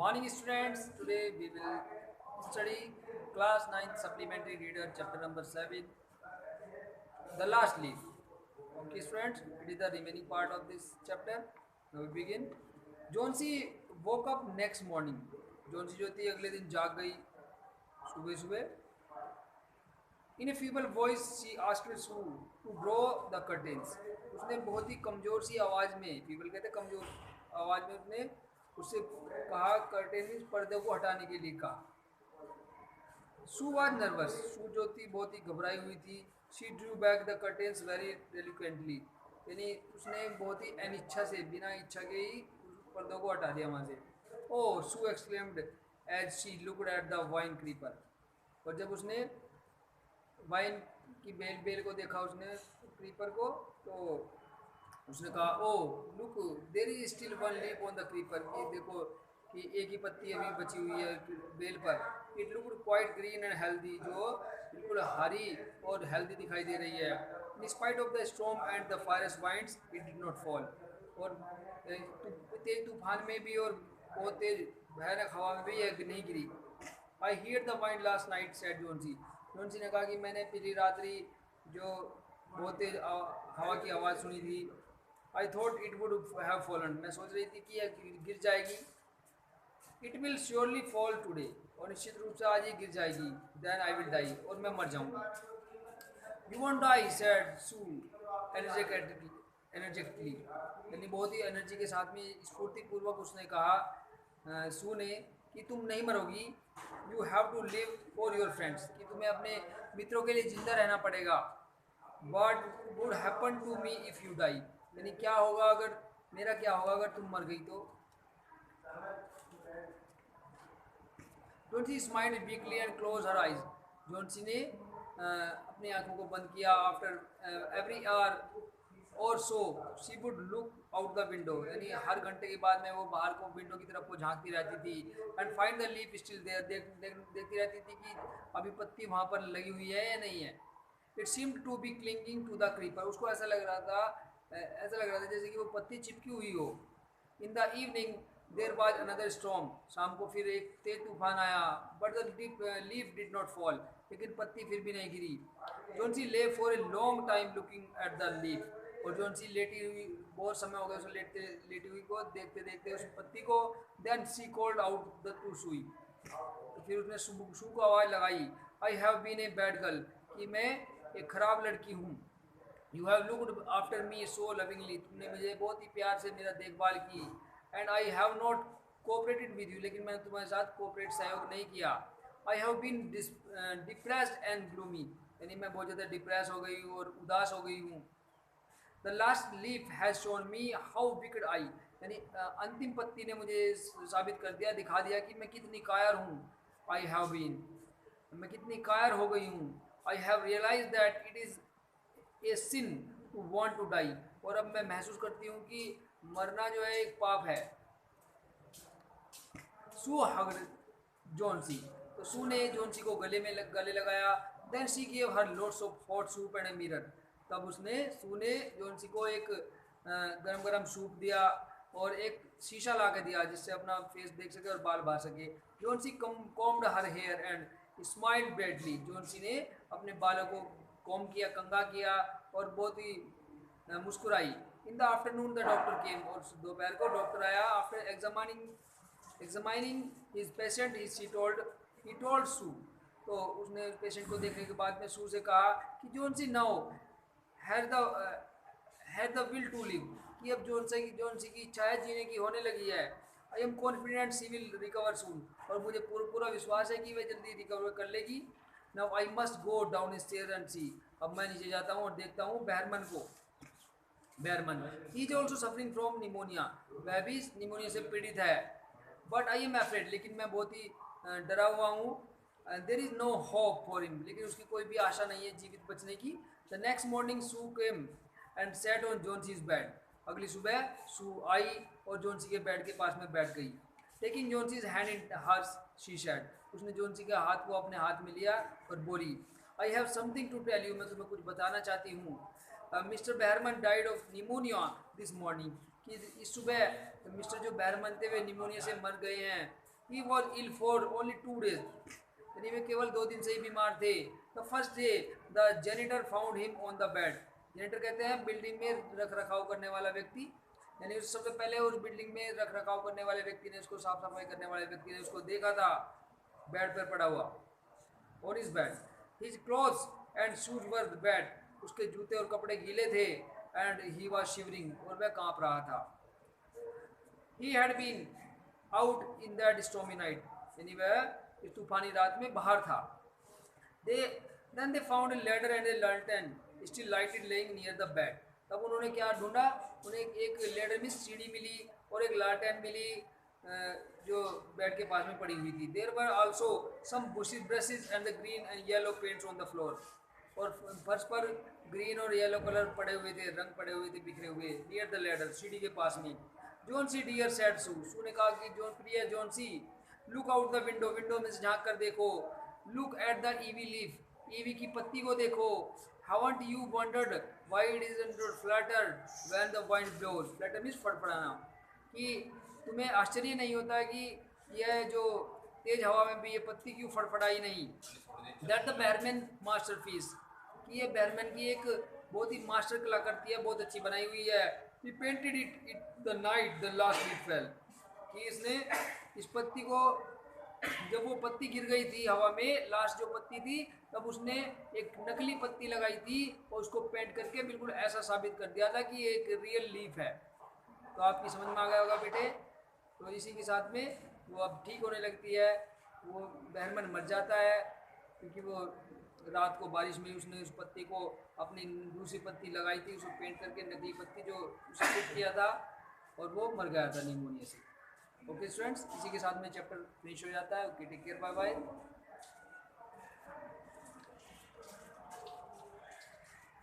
Morning students, today we will study class 9th supplementary reader chapter number 7, the last leaf. Okay students, it is the remaining part of this chapter. Now we begin. Jonsi woke up next morning. Jonsi जो थी अगले दिन जाग गई सुबह सुबह. In a feeble voice she asked Sue to draw the curtains. उसने बहुत ही कमज़ोर सी आवाज़ में, फीबल कहते कमज़ोर आवाज़ में उसने उससे कहा कर्टेन पर्दे को हटाने के लिए कहा. सू वाज नर्वस. सू जो थी बहुत ही घबराई हुई थी. She drew back the curtains very reluctantly. यानी उसने बहुत ही अनिच्छा से, बिना इच्छा के ही पर्दों को हटा दिया वहाँ से. Oh Sue exclaimed as she looked at the vine creeper. और जब उसने वाइन की बेल बेल को देखा, उसने क्रीपर को, तो उसने कहा oh look there is still one leaf on the creeper. कि देखो कि एक ही पत्ती अभी बची हुई है बेल पर. It look quite green and healthy. जो बिल्कुल हरी और हेल्दी दिखाई दे रही है. In spite of the storm and the forest winds it did not fall. और तेज तूफान में भी और बहुत तेज भयानक हवा में भी यह नहीं गिरी. I hear the wind last night said Johnsy. Johnsy ने कहा कि मैंने पिछली रात्रि जो बहुत तेज हवा की आवाज़ सुनी थी. I thought it would have fallen. मैं सोच रही थी कि यह गिर जाएगी. It will surely fall today. और निश्चित रूप से आज ही गिर जाएगी. Then I will die. और मैं मर जाऊंगा. You won't die said Sue energetically. यानी बहुत ही एनर्जी के साथ में स्फूर्तिपूर्वक उसने कहा, सू ने, कि तुम नहीं मरोगी. You have to live for your friends. कि तुम्हें अपने मित्रों के लिए जिंदा रहना पड़ेगा. What would happen to me if you die. यानी क्या होगा अगर, मेरा क्या होगा अगर तुम मर गई तो. Johnsy smiled weakly and close her eyes. Johnsy ने अपनी आंखों को बंद किया. आफ्टर एवरी आवर और so she would look out the window. यानी हर घंटे के बाद में वो बाहर को विंडो की तरफ को झांकती रहती थी. And find the leaf still there. देखती रहती थी कि अभी पत्ती वहाँ पर लगी हुई है या नहीं है. It seemed to be clinging to the creeper. उसको ऐसा लग रहा था, जैसे कि वो पत्ती चिपकी हुई हो. In the evening there was another storm. शाम को फिर एक तेज तूफान आया. But the leaf did not fall. लेकिन पत्ती फिर भी नहीं गिरी. जोन्सी ले for a long time looking at the leaf. और जोन्सी लेटी हुई, बहुत समय हो गया उसे लेटी हुई को देखते देखते उस पत्ती को. Then she called out the to Sue. तो फिर उसने शू को आवाज़ लगाई. I have been a bad girl. कि मैं एक ख़राब लड़की हूँ. You have looked after me so lovingly. तुमने मुझे बहुत ही प्यार से मेरा देखभाल की. And I have not cooperated with you. लेकिन मैंने तुम्हारे साथ कोऑपरेट सहयोग नहीं किया. I have been depressed and gloomy. यानी मैं बहुत ज़्यादा डिप्रेस हो गई हूँ और उदास हो गई हूँ. The last leaf has shown me how wicked I. यानी अंतिम पत्ती ने मुझे साबित कर दिया, दिखा दिया कि मैं कितनी कायर हूँ. आई हैव बीन, मैं कितनी कायर हो गई हूँ. I have realise that it is a sin to want to die. और अब मैं महसूस करती हूँ कि मरना जो है एक पाप है. Sue hugged Johnsy. तो सू ने जोन्सी को गले लगाया. Then she give her lots of hot soup and a mirror. तब उसने, सू ने जोन्सी को एक गरम गरम सूप दिया और एक शीशा ला के दिया जिससे अपना फेस देख सके और बाल बार सके. Johnsy combed her hair and smiled brightly. Johnsy ने अपने बालों को कॉम किया, कंघा किया और बहुत ही मुस्कुराई. In the afternoon the doctor came. और दोपहर को डॉक्टर आया. After examining his patient he told Sue. तो उसने पेशेंट को देखने के बाद में सू से कहा कि Johnsy now had the will to live. कि अब जोन्सी की इच्छा है जीने की होने लगी है. I am confident she will recover soon. और मुझे पूरा विश्वास है कि वह जल्दी रिकवर कर लेगी. Now I must go down stair and see. अब मैं नीचे जाता हूँ और देखता हूँ बहरमन को. Behrman is also suffering from pneumonia. वह भी निमोनिया से पीड़ित है. But I am afraid. लेकिन मैं बहुत ही डरा हुआ हूँ. There is no hope for him. लेकिन उसकी कोई भी आशा नहीं है जीवित बचने की. The next morning Sue came and sat on Johnsy's bed. अगली सुबह सू आई और जोन्सी के बेड के पास में बैठ गई. Taking Johnsy's hand in hers she said. उसने जोन्सी के हाथ को अपने हाथ में लिया और बोली, I have something to tell you. मैं तुम्हें कुछ बताना चाहती हूँ. Mister Behrman died of pneumonia this morning. कि इस सुबह मिस्टर जो बहरमन थे वे निमोनिया से मर गए हैं. He was ill for only 2 days, यानी वे केवल 2 दिन से ही बीमार थे। The first day the janitor found him on the bed, janitor कहते हैं बिल्डिंग में रख रखाव करने वाला व्यक्ति, यानी सबसे पहले उस बिल्डिंग में रख रखाव करने वाले व्यक्ति ने, उसको साफ सफाई करने वाले व्यक्ति ने उसको देखा था बेड पर पड़ा हुआ, on his bed. His clothes and shoes were wait, उसके जूते और कपड़े गीले थे। एंड ही वाज शिवरिंग, और वह कांप रहा था। He had been out in that stormy night, यानी वह इस तूफानी रात में बाहर था। They then they found a ladder and a lantern still lighted lying near the bed, तब उन्होंने क्या ढूंढा, उन्हें एक लैडर में सीढ़ी मिली और एक लालटेन मिली जो बेड के पास में पड़ी हुई थी। There were also some bushes brushes and the green and yellow paints on the floor, और फर्श पर ग्रीन और येलो कलर पड़े हुए थे, रंग पड़े हुए थे बिखरे हुए। नियर द लैडर, सीढ़ी के पास में। Johnsy dear said Sue, Sue ने कहा कि जॉन प्रिय Johnsy, look out the window, window में से झांक कर देखो। Look at the ivy leaf, ivy की पत्ती को देखो। Haven't you wondered why it is fluttered when the wind blows, flutter means फड़फड़ाना, कि तुम्हें आश्चर्य नहीं होता कि यह जो तेज हवा में भी ये पत्ती क्यों फड़फड़ाई नहीं। दैट द बैरमैन मास्टरपीस, कि ये बैरमैन की एक बहुत ही मास्टर कलाकृति है, बहुत अच्छी बनाई हुई है। He painted it the night the last leaf fell, कि इसने इस पत्ती को, जब वो पत्ती गिर गई थी हवा में, लास्ट जो पत्ती थी, तब उसने एक नकली पत्ती लगाई थी और उसको पेंट करके बिल्कुल ऐसा साबित कर दिया था कि ये एक रियल लीफ है। तो आपकी समझ में आ गया होगा बेटे। तो इसी के साथ में वो अब ठीक होने लगती है, वो बहरमन मर जाता है, क्योंकि वो रात को बारिश में उसने उस पत्ती को, अपनी दूसरी पत्ती लगाई थी, उसको पेंट करके नकली पत्ती जो उसे फिट किया था, और वो मर गया था निमोनिया से। ओके स्टूडेंट्स, इसी के साथ में चैप्टर फिनिश हो जाता है। Okay, take care, bye bye.